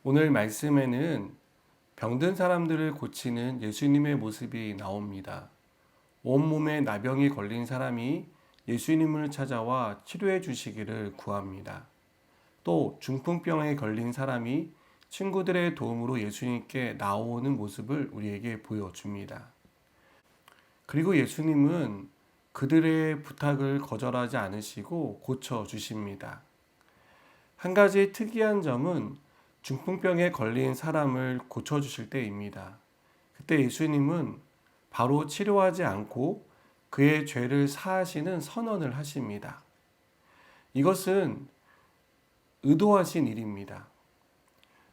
오늘 말씀에는 병든 사람들을 고치는 예수님의 모습이 나옵니다. 온몸에 나병이 걸린 사람이 예수님을 찾아와 치료해 주시기를 구합니다. 또 중풍병에 걸린 사람이 친구들의 도움으로 예수님께 나오는 모습을 우리에게 보여줍니다. 그리고 예수님은 그들의 부탁을 거절하지 않으시고 고쳐주십니다. 한 가지 특이한 점은 중풍병에 걸린 사람을 고쳐주실 때입니다. 그때 예수님은 바로 치료하지 않고 그의 죄를 사하시는 선언을 하십니다. 이것은 의도하신 일입니다.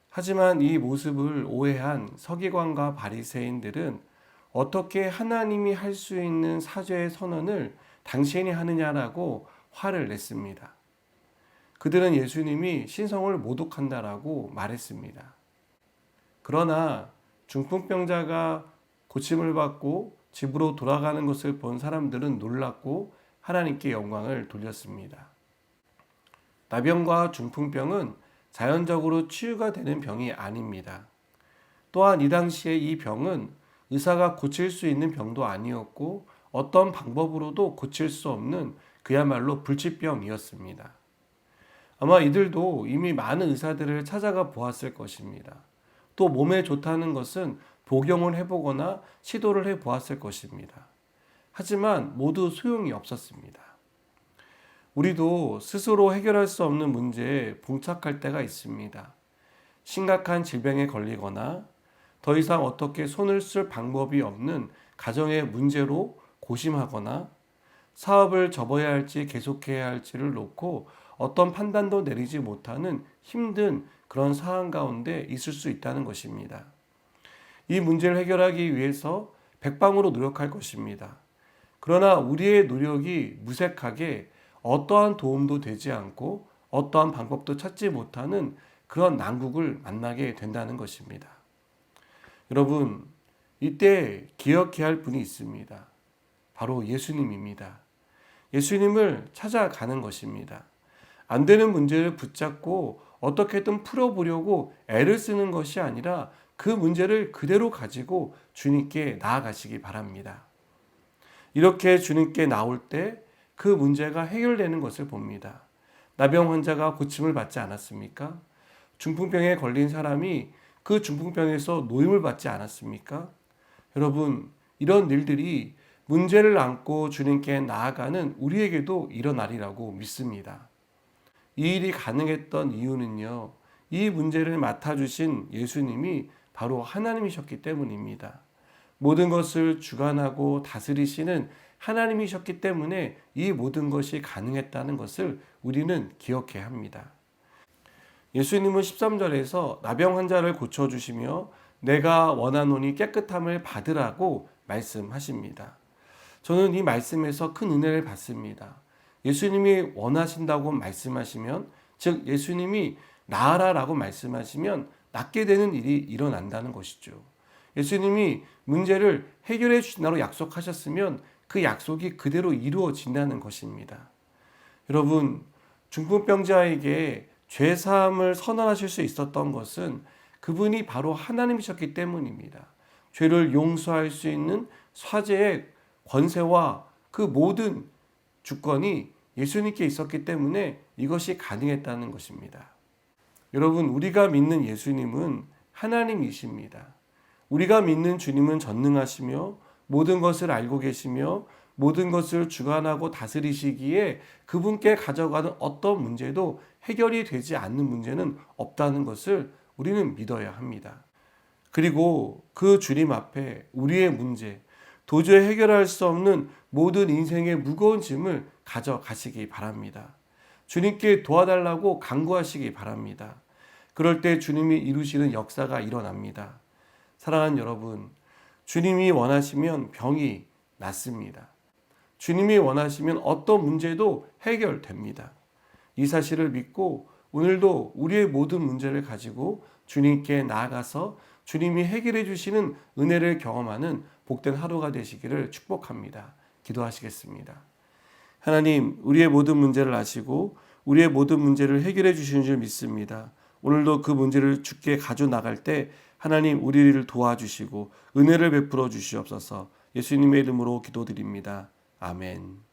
하지만 이 모습을 오해한 서기관과 바리새인들은 어떻게 하나님이 할 수 있는 사죄의 선언을 당신이 하느냐라고 화를 냈습니다. 그들은 예수님이 신성을 모독한다라고 말했습니다. 그러나 중풍병자가 고침을 받고 집으로 돌아가는 것을 본 사람들은 놀랐고 하나님께 영광을 돌렸습니다. 나병과 중풍병은 자연적으로 치유가 되는 병이 아닙니다. 또한 이 당시에 이 병은 의사가 고칠 수 있는 병도 아니었고 어떤 방법으로도 고칠 수 없는 그야말로 불치병이었습니다. 아마 이들도 이미 많은 의사들을 찾아가 보았을 것입니다. 또 몸에 좋다는 것은 복용을 해보거나 시도를 해보았을 것입니다. 하지만 모두 소용이 없었습니다. 우리도 스스로 해결할 수 없는 문제에 봉착할 때가 있습니다. 심각한 질병에 걸리거나 더 이상 어떻게 손을 쓸 방법이 없는 가정의 문제로 고심하거나 사업을 접어야 할지 계속해야 할지를 놓고 어떤 판단도 내리지 못하는 힘든 그런 상황 가운데 있을 수 있다는 것입니다. 이 문제를 해결하기 위해서 백방으로 노력할 것입니다. 그러나 우리의 노력이 무색하게 어떠한 도움도 되지 않고 어떠한 방법도 찾지 못하는 그런 난국을 만나게 된다는 것입니다. 여러분, 이때 기억해야 할 분이 있습니다. 바로 예수님입니다. 예수님을 찾아가는 것입니다. 안 되는 문제를 붙잡고 어떻게든 풀어보려고 애를 쓰는 것이 아니라 그 문제를 그대로 가지고 주님께 나아가시기 바랍니다. 이렇게 주님께 나올 때 그 문제가 해결되는 것을 봅니다. 나병 환자가 고침을 받지 않았습니까? 중풍병에 걸린 사람이 그 중풍병에서 노임을 받지 않았습니까? 여러분, 이런 일들이 문제를 안고 주님께 나아가는 우리에게도 일어나리라고 믿습니다. 이 일이 가능했던 이유는요, 이 문제를 맡아주신 예수님이 바로 하나님이셨기 때문입니다. 모든 것을 주관하고 다스리시는 하나님이셨기 때문에 이 모든 것이 가능했다는 것을 우리는 기억해야 합니다. 예수님은 13절에서 나병 환자를 고쳐주시며 내가 원하노니 깨끗함을 받으라고 말씀하십니다. 저는 이 말씀에서 큰 은혜를 받습니다. 예수님이 원하신다고 말씀하시면, 즉 예수님이 나아라라고 말씀하시면 낫게 되는 일이 일어난다는 것이죠. 예수님이 문제를 해결해 주신다고 약속하셨으면 그 약속이 그대로 이루어진다는 것입니다. 여러분, 중풍병자에게 죄사함을 선언하실 수 있었던 것은 그분이 바로 하나님이셨기 때문입니다. 죄를 용서할 수 있는 사죄의 권세와 그 모든 주권이 예수님께 있었기 때문에 이것이 가능했다는 것입니다. 여러분, 우리가 믿는 예수님은 하나님이십니다. 우리가 믿는 주님은 전능하시며 모든 것을 알고 계시며 모든 것을 주관하고 다스리시기에 그분께 가져가는 어떤 문제도 해결이 되지 않는 문제는 없다는 것을 우리는 믿어야 합니다. 그리고 그 주님 앞에 우리의 문제, 도저히 해결할 수 없는 모든 인생의 무거운 짐을 가져가시기 바랍니다. 주님께 도와달라고 간구하시기 바랍니다. 그럴 때 주님이 이루시는 역사가 일어납니다. 사랑하는 여러분, 주님이 원하시면 병이 낫습니다. 주님이 원하시면 어떤 문제도 해결됩니다. 이 사실을 믿고 오늘도 우리의 모든 문제를 가지고 주님께 나아가서 주님이 해결해 주시는 은혜를 경험하는 복된 하루가 되시기를 축복합니다. 기도하시겠습니다. 하나님, 우리의 모든 문제를 아시고 우리의 모든 문제를 해결해 주시는 줄 믿습니다. 오늘도 그 문제를 주께 가져 나갈 때 하나님 우리를 도와주시고 은혜를 베풀어 주시옵소서. 예수님의 이름으로 기도드립니다. 아멘.